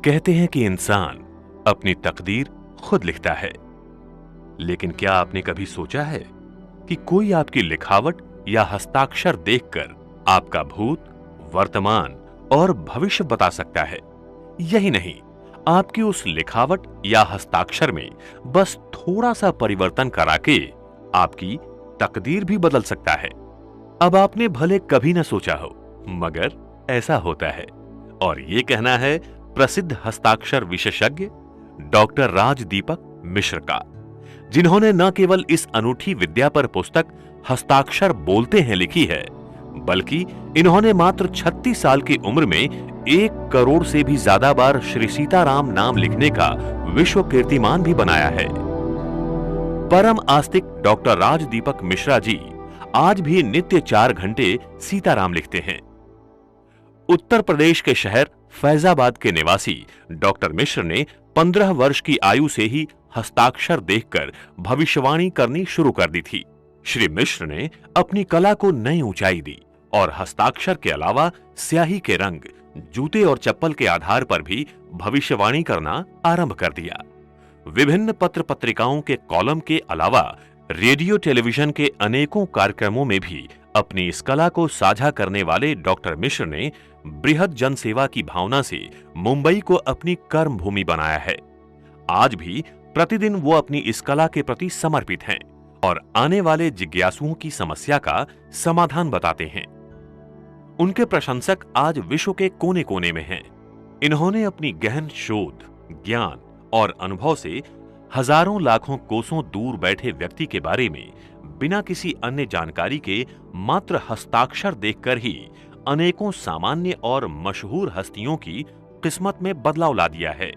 कहते हैं कि इंसान अपनी तकदीर खुद लिखता है, लेकिन क्या आपने कभी सोचा है कि कोई आपकी लिखावट या हस्ताक्षर देखकर आपका भूत, वर्तमान और भविष्य बता सकता है? यही नहीं, आपकी उस लिखावट या हस्ताक्षर में बस थोड़ा सा परिवर्तन करा के आपकी तकदीर भी बदल सकता है। अब आपने भले कभी न सोचा हो, मगर ऐसा होता है। और ये कहना है प्रसिद्ध हस्ताक्षर विशेषज्ञ डॉक्टर राजदीपक मिश्र का, जिन्होंने न केवल इस अनूठी विद्या पर पुस्तक हस्ताक्षर बोलते हैं लिखी है, बल्कि इन्होंने मात्र 36 साल की उम्र में 1 करोड़ से भी ज्यादा बार श्री सीताराम नाम लिखने का विश्व कीर्तिमान भी बनाया है। परम आस्तिक डॉक्टर राजदीपक मिश्रा जी आज भी नित्य 4 घंटे सीताराम लिखते हैं। उत्तर प्रदेश के शहर फैजाबाद के निवासी डॉक्टर मिश्र ने 15 वर्ष की आयु से ही हस्ताक्षर देखकर भविष्यवाणी करनी शुरू कर दी थी। श्री मिश्र ने अपनी कला को नई ऊंचाई दी और हस्ताक्षर के अलावा स्याही के रंग, जूते और चप्पल के आधार पर भी भविष्यवाणी करना आरंभ कर दिया। विभिन्न पत्र पत्रिकाओं के कॉलम के अलावा रेडियो टेलीविजन के अनेकों कार्यक्रमों में भी अपनी इस कला को साझा करने वाले डॉक्टर मिश्र ने बृहद जनसेवा की भावना से मुंबई को अपनी कर्म भूमि बनाया है। आज भी प्रतिदिन वो अपनी इस कला के प्रति समर्पित हैं और आने वाले जिज्ञासुओं की समस्या का समाधान बताते हैं। उनके प्रशंसक आज विश्व के कोने कोने में हैं। इन्होंने अपनी गहन शोध, ज्ञान और अनुभव से हजारों लाखों कोसों दूर बैठे व्यक्ति के बारे में बिना किसी अन्य जानकारी के मात्र हस्ताक्षर देखकर ही अनेकों सामान्य और मशहूर हस्तियों की किस्मत में बदलाव ला दिया है।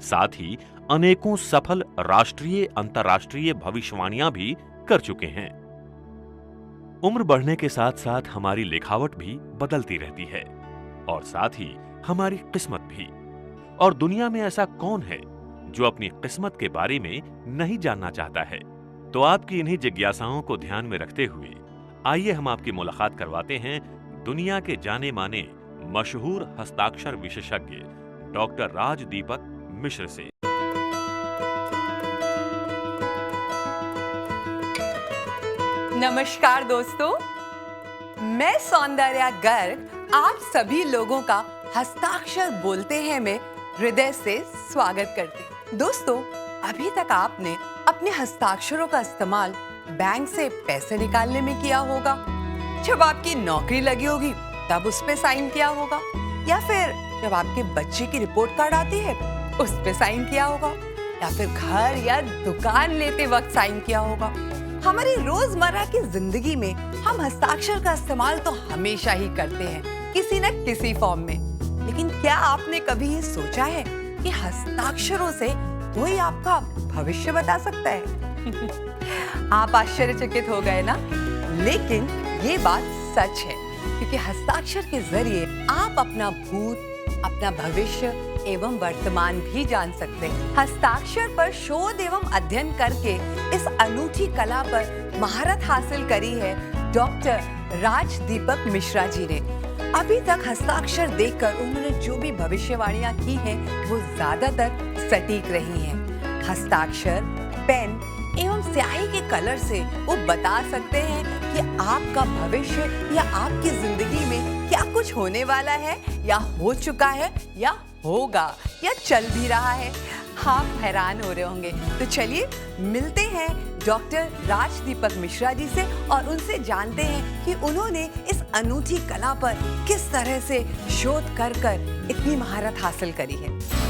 साथ ही अनेकों सफल राष्ट्रीय, अंतर्राष्ट्रीय भविष्यवाणियां भी कर चुके हैं। उम्र बढ़ने के साथ साथ हमारी लिखावट भी बदलती रहती है और साथ ही हमारी किस्मत भी। और दुनिया में ऐसा कौन है जो अपनी किस्मत के बारे में नहीं जानना चाहता है? तो आपकी इन्हीं जिज्ञासाओं को ध्यान में रखते हुए आइए हम आपकी मुलाकात करवाते हैं दुनिया के जाने माने मशहूर हस्ताक्षर विशेषज्ञ डॉक्टर राजदीपक मिश्र से। नमस्कार दोस्तों, मैं सौंदर्या गर्ग आप सभी लोगों का हस्ताक्षर बोलते हैं में हृदय से स्वागत करती हूँ। दोस्तों, अभी तक आपने अपने हस्ताक्षरों का इस्तेमाल बैंक से पैसे निकालने में किया होगा, जब आपकी नौकरी लगी होगी तब उस पे साइन किया होगा, या फिर जब आपके बच्चे की रिपोर्ट कार्ड आती है उस पे साइन किया होगा, या फिर घर या दुकान लेते वक्त साइन किया होगा। हमारी रोजमर्रा की जिंदगी में हम हस्ताक्षर का इस्तेमाल तो हमेशा ही करते हैं, किसी न किसी फॉर्म में। लेकिन क्या आपने कभी ये सोचा है कि हस्ताक्षरों से कोई आपका भविष्य बता सकता है? आप आश्चर्यचकित हो गए ना? लेकिन ये बात सच है, क्योंकि हस्ताक्षर के जरिए आप अपना भूत, अपना भविष्य एवं वर्तमान भी जान सकते हैं। हस्ताक्षर पर शोध एवं अध्ययन करके इस अनूठी कला पर महारत हासिल करी है डॉक्टर राजदीपक मिश्रा जी ने। अभी तक हस्ताक्षर देखकर उन्होंने जो भी भविष्यवाणियां की हैं, वो ज्यादातर सटीक रही हैं। हस्ताक्षर, पेन एवं स्याही के कलर से वो बता सकते हैं कि आपका भविष्य या आपकी जिंदगी में क्या कुछ होने वाला है, या हो चुका है, या होगा, या चल भी रहा है। आप हैरान हो रहे होंगे। तो चलिए मिलते हैं डॉक्टर राजदीपक मिश्रा जी से और उनसे जानते हैं कि उन्होंने इस अनूठी कला पर किस तरह से शोध कर इतनी महारत हासिल करी है।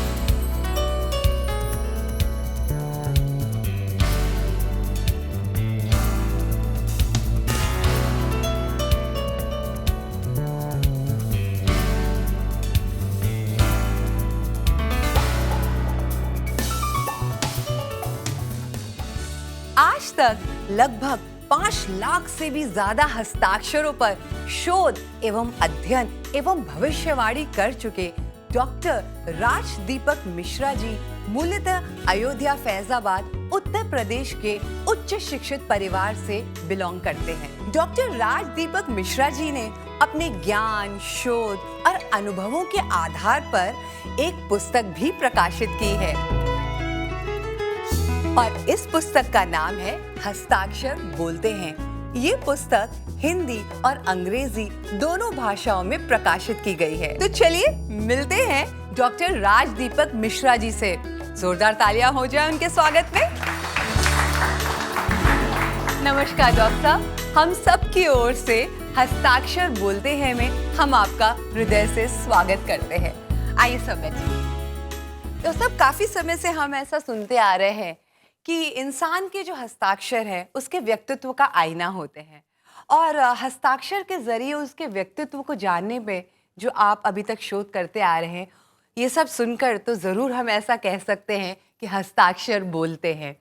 आज तक लगभग 5 लाख से भी ज्यादा हस्ताक्षरों पर शोध एवं अध्ययन एवं भविष्यवाणी कर चुके डॉक्टर राजदीपक मिश्रा जी मूलतः अयोध्या, फैजाबाद, उत्तर प्रदेश के उच्च शिक्षित परिवार से बिलोंग करते हैं। डॉक्टर राज दीपक मिश्रा जी ने अपने ज्ञान, शोध और अनुभवों के आधार पर एक पुस्तक भी प्रकाशित की है और इस पुस्तक का नाम है हस्ताक्षर बोलते हैं। ये पुस्तक हिंदी और अंग्रेजी दोनों भाषाओं में प्रकाशित की गई है। तो चलिए मिलते हैं डॉक्टर राज दीपक मिश्रा जी से। जोरदार तालियां हो जाए उनके स्वागत में। नमस्कार डॉक्टर साहब, हम सब की ओर से हस्ताक्षर बोलते हैं में हम आपका हृदय से स्वागत करते हैं। आइए सब बैठिए। तो सब काफी समय से हम ऐसा सुनते आ रहे हैं कि इंसान के जो हस्ताक्षर है उसके व्यक्तित्व का आईना होते हैं और हस्ताक्षर के जरिए उसके व्यक्तित्व को जानने पे जो आप अभी तक शोध करते आ रहे हैं, ये सब सुनकर तो जरूर हम ऐसा कह सकते हैं कि हस्ताक्षर बोलते हैं।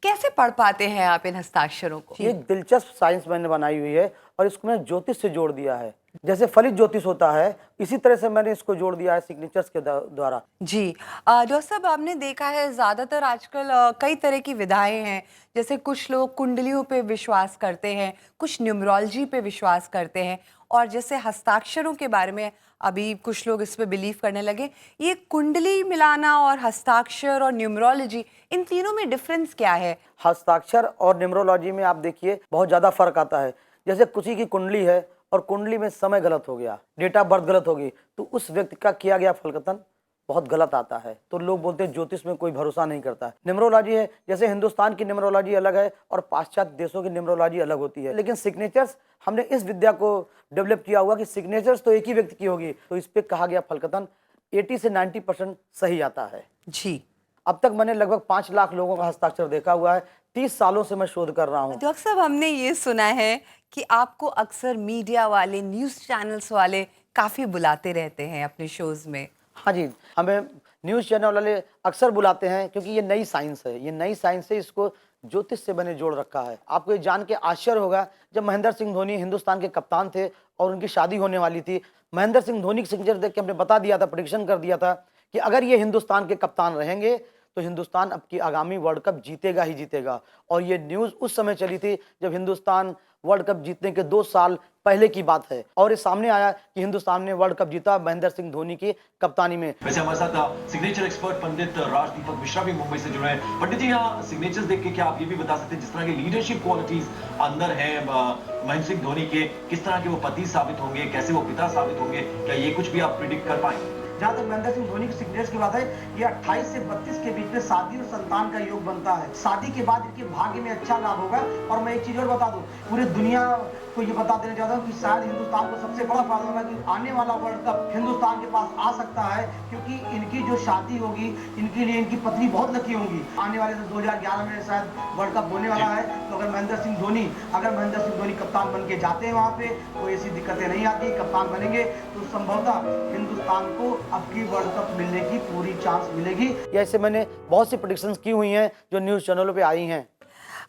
कैसे पढ़ पाते हैं आप इन हस्ताक्षरों को? ये एक दिलचस्प साइंस मैंने बनाई हुई है और इसको मैंने ज्योतिष से जोड़ दिया है। जैसे फलित ज्योतिष होता है, इसी तरह से मैंने इसको जोड़ दिया है सिग्नेचर्स के द्वारा। जी डॉक्टर साहब, आपने देखा है ज़्यादातर आजकल कई तरह की विधाएं हैं। जैसे कुछ लोग कुंडलियों पे विश्वास करते हैं, कुछ न्यूमरोलॉजी पे विश्वास करते हैं और जैसे हस्ताक्षरों के बारे में अभी कुछ लोग इस पे बिलीव करने लगे। ये कुंडली मिलाना और हस्ताक्षर और न्यूमरोलॉजी, इन तीनों में डिफरेंस क्या है? हस्ताक्षर और न्यूमरोलॉजी में आप देखिए बहुत ज़्यादा फर्क आता है। जैसे किसी की कुंडली है और कुंडली में समय गलत हो गया, डेट ऑफ बर्थ गलत होगी, तो उस व्यक्ति का किया गया फलकथन बहुत गलत आता है। तो लोग बोलते हैं ज्योतिष में कोई भरोसा नहीं करता है। न्यूमरोलॉजी है, जैसे हिंदुस्तान की न्यूमरोलॉजी अलग है और पाश्चात्य देशों की न्यूमरोलॉजी अलग होती है। लेकिन सिग्नेचर्स, हमने इस विद्या को डेवलप किया हुआ कि सिग्नेचर्स तो एक ही व्यक्ति की होगी, तो इस पे कहा गया फलकथन 80 से 90% सही आता है। जी, अब तक मैंने लगभग 5 लाख लोगों का हस्ताक्षर देखा हुआ है। 30 सालों से मैं शोध कर रहा हूँ। डॉक्टर साहब, हमने ये सुना है कि आपको अक्सर मीडिया वाले, न्यूज़ चैनल्स वाले काफ़ी बुलाते रहते हैं अपने शोज में। हाँ जी, हमें न्यूज़ चैनल वाले अक्सर बुलाते हैं क्योंकि ये नई साइंस है। ये नई साइंस है, इसको ज्योतिष से मैंने जोड़ रखा है। आपको ये जान के आश्चर्य होगा, जब महेंद्र सिंह धोनी हिंदुस्तान के कप्तान थे और उनकी शादी होने वाली थी, महेंद्र सिंह धोनी की सिग्नेचर देख के हमने बता दिया था, प्रेडिक्शन कर दिया था कि अगर ये हिंदुस्तान के कप्तान रहेंगे तो हिंदुस्तान अब की आगामी वर्ल्ड कप जीतेगा ही जीतेगा। और ये न्यूज़ उस समय चली थी जब हिंदुस्तान वर्ल्ड कप जीतने के 2 साल पहले की बात है और ये सामने आया कि हिंदुस्तान ने वर्ल्ड कप जीता महेंद्र सिंह धोनी की कप्तानी में। वैसे हमारे साथ सिग्नेचर एक्सपर्ट पंडित राज दीपक मिश्रा भी मुंबई से जुड़े हैं। पंडित जी, यहाँ सिग्नेचर्स देख के क्या आप ये भी बता सकते हैं जिस तरह की लीडरशिप क्वालिटीज अंदर है महेंद्र सिंह धोनी के, किस तरह के वो पति साबित होंगे, कैसे वो पिता साबित होंगे, क्या ये कुछ भी आप प्रिडिक्ट कर पाएंगे? जहाँ तक महेंद्र सिंह धोनी की सिग्नेचर्स की बात है, ये 28 से 32 के बीच में शादी और संतान का योग बनता है। शादी के बाद इनके भाग्य में अच्छा लाभ होगा। और मैं एक चीज और बता दूं, पूरी दुनिया को ये बता देना चाहता हूँ कि शायद हिंदुस्तान को सबसे बड़ा फायदा होगा कि आने वाला वर्ल्ड कप हिंदुस्तान के पास आ सकता है, क्योंकि इनकी जो शादी होगी, इनके लिए इनकी पत्नी बहुत लकी होंगी। आने वाले 2011 में शायद वर्ल्ड कप होने वाला है, तो अगर महेंद्र सिंह धोनी कप्तान बन के जाते हैं वहाँ पे, कोई ऐसी दिक्कतें नहीं आती, कप्तान बनेंगे तो संभवतः हिंदुस्तान को अब की वर्ल्ड कप मिलने की पूरी चांस मिलेगी। ऐसे मैंने बहुत सी प्रेडिक्शंस की हुई हैं जो न्यूज़ चैनलों पे आई हैं।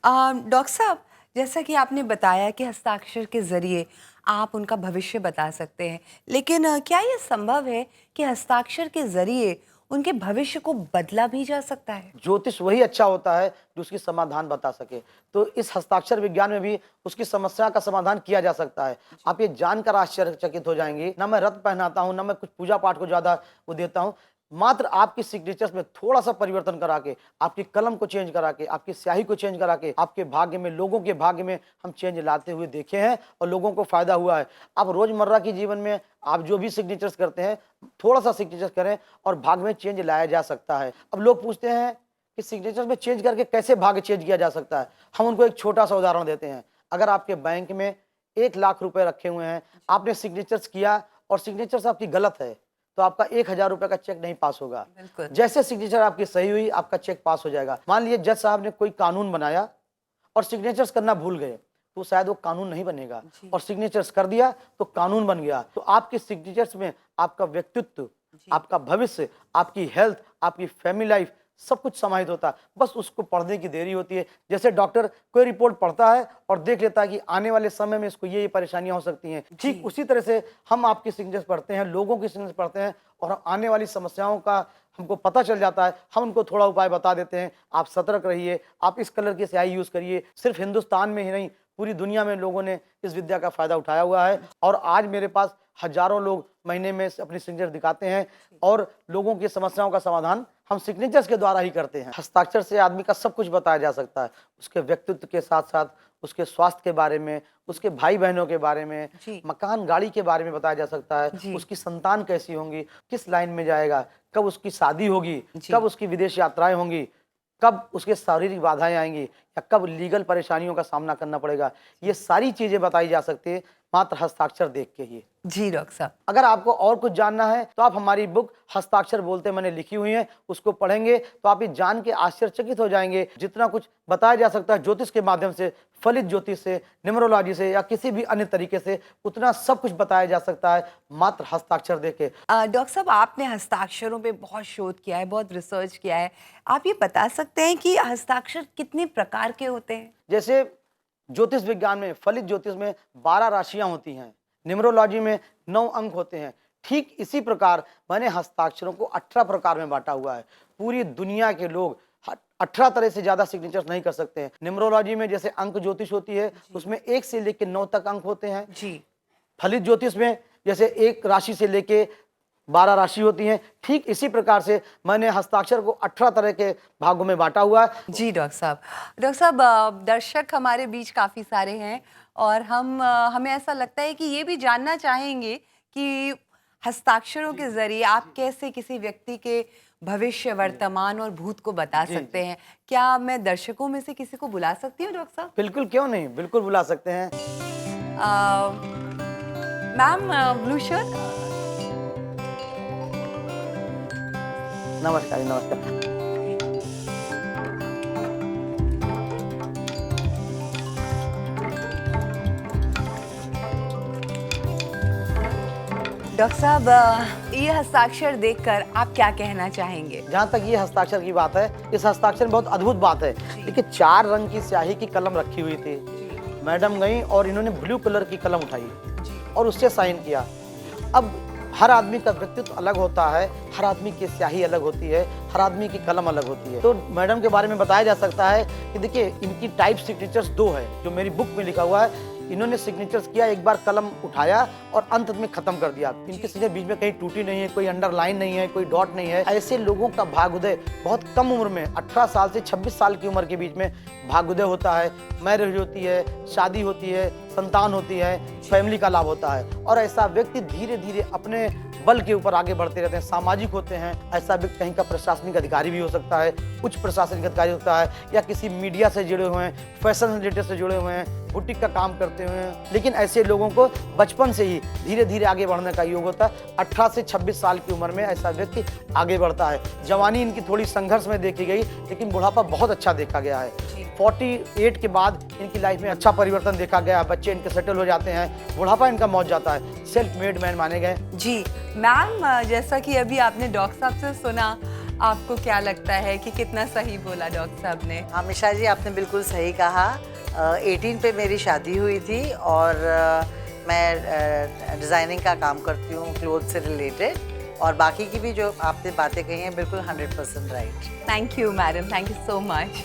डॉक्टर साहब, जैसा कि आपने बताया कि हस्ताक्षर के जरिए आप उनका भविष्य बता सकते हैं, लेकिन क्या ये संभव है कि हस्ताक्षर के जरिए उनके भविष्य को बदला भी जा सकता है? ज्योतिष वही अच्छा होता है जो उसकी समाधान बता सके। तो इस हस्ताक्षर विज्ञान में भी उसकी समस्या का समाधान किया जा सकता है। आप ये जानकर आश्चर्यचकित हो जाएंगे, ना मैं रत्न पहनाता हूँ, ना मैं कुछ पूजा पाठ को ज्यादा वो देता हूँ। मात्र आपकी सिग्नेचर्स में थोड़ा सा परिवर्तन करा के, आपकी कलम को चेंज करा के, आपकी स्याही को चेंज करा के, आपके भाग्य में, लोगों के भाग्य में हम चेंज लाते हुए देखे हैं और लोगों को फायदा हुआ है। आप रोजमर्रा की जीवन में आप जो भी सिग्नेचर्स करते हैं, थोड़ा सा सिग्नेचर्स करें और भाग्य में चेंज लाया जा सकता है। अब लोग पूछते हैं कि सिग्नेचर्स में चेंज करके कैसे भाग्य चेंज किया जा सकता है। हम उनको एक छोटा सा उदाहरण देते हैं। अगर आपके बैंक में 1 लाख रुपए रखे हुए हैं, आपने सिग्नेचर्स किया और सिग्नेचर्स आपकी गलत है, तो आपका 1000 रुपए का चेक नहीं पास होगा। जैसे सिग्नेचर आपकी सही हुई, आपका चेक पास हो जाएगा। मान लीजिए जज साहब ने कोई कानून बनाया और सिग्नेचर्स करना भूल गए, तो शायद वो कानून नहीं बनेगा, और सिग्नेचर्स कर दिया तो कानून बन गया। तो आपके सिग्नेचर्स में आपका व्यक्तित्व, आपका भविष्य, आपकी हेल्थ, आपकी फैमिली लाइफ सब कुछ समाहित होता है। बस उसको पढ़ने की देरी होती है। जैसे डॉक्टर कोई रिपोर्ट पढ़ता है और देख लेता है कि आने वाले समय में इसको ये परेशानियां हो सकती हैं, ठीक उसी तरह से हम आपकी सिग्नेचर्स पढ़ते हैं, लोगों की सिग्नेचर्स पढ़ते हैं और आने वाली समस्याओं का हमको पता चल जाता है। हम उनको थोड़ा उपाय बता देते हैं। आप सतर्क रहिए, आप इस कलर की स्याही यूज करिए। सिर्फ हिंदुस्तान में ही नहीं, पूरी दुनिया में लोगों ने इस विद्या का फायदा उठाया हुआ है और आज मेरे पास हजारों लोग महीने में अपनी सिग्नेचर दिखाते हैं और लोगों की समस्याओं का समाधान हम सिग्नेचर्स के द्वारा ही करते हैं। हस्ताक्षर से आदमी का सब कुछ बताया जा सकता है, उसके व्यक्तित्व के साथ साथ उसके स्वास्थ्य के बारे में, उसके भाई बहनों के बारे में, जी। मकान गाड़ी के बारे में बताया जा सकता है, जी। उसकी संतान कैसी होंगी, किस लाइन में जाएगा, कब उसकी शादी होगी, जी। कब उसकी विदेश यात्राएं होंगी, कब उसके शारीरिक बाधाएं आएंगी या कब लीगल परेशानियों का सामना करना पड़ेगा। ये सारी चीजें बताई जा सकती है मात्र हस्ताक्षर देख के ही। जी डॉक्टर साहब। अगर आपको और कुछ जानना है तो आप हमारी बुक हस्ताक्षर बोलते मैंने लिखी हुई है, उसको पढ़ेंगे तो आप ये जान के आश्चर्यचकित हो जाएंगे। जितना कुछ बताया जा सकता है ज्योतिष के माध्यम से, फलित ज्योतिष से, न्यूमरोलॉजी से या किसी भी अन्य तरीके से, उतना सब कुछ बताया जा सकता है मात्र हस्ताक्षर देख के। डॉक्टर साहब, आपने हस्ताक्षरों पे बहुत शोध किया है, बहुत रिसर्च किया है, आप ये बता सकते हैं कि हस्ताक्षर कितने प्रकार के होते हैं? जैसे ज्योतिष विज्ञान में, फलित ज्योतिष में 12 राशियां होती हैं, न्यूमरोलॉजी में 9 अंक होते हैं, ठीक इसी प्रकार मैंने हस्ताक्षरों को 18 प्रकार में बांटा हुआ है। पूरी दुनिया के लोग 18 तरह से ज्यादा सिग्नेचर्स नहीं कर सकते हैं। न्यूमरोलॉजी में जैसे अंक ज्योतिष होती है उसमें 1 से लेकर 9 तक अंक होते हैं। जी। फलित ज्योतिष में जैसे 1 राशि से लेके 12 राशि होती हैं, ठीक इसी प्रकार से मैंने हस्ताक्षर को 18 तरह के भागों में बांटा हुआ है। जी डॉक्टर साहब। डॉक्टर साहब, दर्शक हमारे बीच काफ़ी सारे हैं और हमें ऐसा लगता है कि ये भी जानना चाहेंगे कि हस्ताक्षरों के जरिए आप कैसे किसी व्यक्ति के भविष्य, वर्तमान और भूत को बता सकते हैं। क्या मैं दर्शकों में से किसी को बुला सकती हूँ डॉक्टर साहब? बिल्कुल, क्यों नहीं, बिल्कुल बुला सकते हैं। Ma'am, blue shirt. नमस्कार, नमस्कार। डॉक्टर साहब, ये हस्ताक्षर देखकर आप क्या कहना चाहेंगे? जहाँ तक ये हस्ताक्षर की बात है, इस हस्ताक्षर में बहुत अद्भुत बात है। देखिए, 4 रंग की स्याही की कलम रखी हुई थी। मैडम गई और इन्होंने ब्लू कलर की कलम उठाई और उससे साइन किया। अब हर आदमी का व्यक्तित्व अलग होता है, हर आदमी की स्याही अलग होती है, हर आदमी की कलम अलग होती है। तो मैडम के बारे में बताया जा सकता है कि देखिए, इनकी टाइप सिग्नेचर्स 2 है जो मेरी बुक में लिखा हुआ है। इन्होंने सिग्नेचर्स किया, एक बार कलम उठाया और अंत में खत्म कर दिया। इनके सिग्नेचर बीच में कहीं टूटी नहीं है, कोई अंडरलाइन नहीं है, कोई डॉट नहीं है। ऐसे लोगों का भाग्योदय बहुत कम उम्र में, 18 साल से 26 साल की उम्र के बीच में भाग्योदय होता है, मैरिज होती है, शादी होती है, संतान होती है, फैमिली का लाभ होता है। और ऐसा व्यक्ति धीरे धीरे अपने बल के ऊपर आगे बढ़ते रहते हैं, सामाजिक होते हैं। ऐसा व्यक्ति कहीं का प्रशासनिक अधिकारी भी हो सकता है, उच्च प्रशासनिक अधिकारी होता है, या किसी मीडिया से जुड़े हुए हैं, फैशन रिलेटेड से जुड़े हुए हैं, बुटीक का काम करते हुए हैं। लेकिन ऐसे लोगों को बचपन से ही धीरे धीरे आगे बढ़ने का योग होता है। 18 से 26 साल की उम्र में ऐसा व्यक्ति आगे बढ़ता है। जवानी इनकी थोड़ी संघर्ष में देखी गई, लेकिन बुढ़ापा बहुत अच्छा देखा गया है। 48 के बाद इनकी लाइफ में अच्छा परिवर्तन देखा गया। बच्चे इनके सेटल हो जाते हैं, बुढ़ापा इनका मौज जाता है, सेल्फ मेड मैन माने गए। जी मैम, जैसा कि अभी आपने डॉक्टर साहब से सुना, आपको क्या लगता है कि कितना सही बोला डॉक्टर साहब ने? हमेशा जी, आपने बिल्कुल सही कहा। 18 पे मेरी शादी हुई थी और मैं डिज़ाइनिंग का काम करती हूँ, क्लोथ से रिलेटेड, और बाकी की भी जो आपने बातें कही हैं बिल्कुल 100% right. Thank you madam, thank you so much.